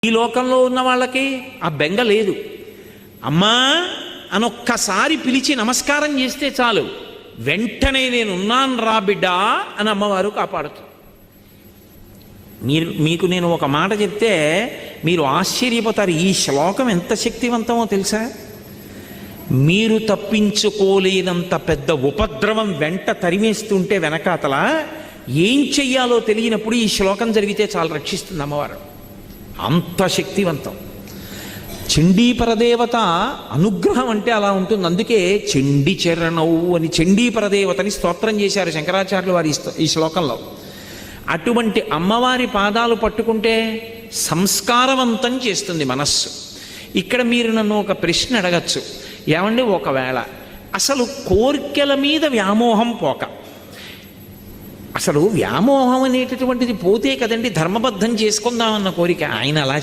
ఈ లోకంలో ఉన్న వాళ్ళకి ఆ బెంగ లేదు. అమ్మా అనొక్కసారి పిలిచి నమస్కారం చేస్తే చాలు, వెంటనే నేనున్నాను రా బిడ్డా అని అమ్మవారు కాపాడుతుంది. మీకు నేను ఒక మాట చెప్తే మీరు ఆశ్చర్యపోతారు. ఈ శ్లోకం ఎంత శక్తివంతమో తెలుసా? మీరు తప్పించుకోలేనంత పెద్ద ఉపద్రవం వెంట తరిమేస్తుంటే వెనకాతల ఏం చెయ్యాలో తెలియనప్పుడు ఈ శ్లోకం జరిగితే చాలా రక్షిస్తుంది అమ్మవారు. అంత శక్తివంతం. చండీపరదేవత అనుగ్రహం అంటే అలా ఉంటుంది. అందుకే చండీ చరణవు అని చండీపరదేవతని స్తోత్రం చేశారు శంకరాచార్యులు వారి ఈ శ్లోకంలో. అటువంటి అమ్మవారి పాదాలు పట్టుకుంటే సంస్కారవంతం చేస్తుంది మనస్సు. ఇక్కడ మీరు నన్ను ఒక ప్రశ్న అడగచ్చు, ఏమండి ఒకవేళ అసలు కోర్కెల మీద వ్యామోహం పోక, అసలు వ్యామోహం అనేటటువంటిది పోతే కదండి ధర్మబద్ధం చేసుకుందామన్న కోరిక. ఆయన అలా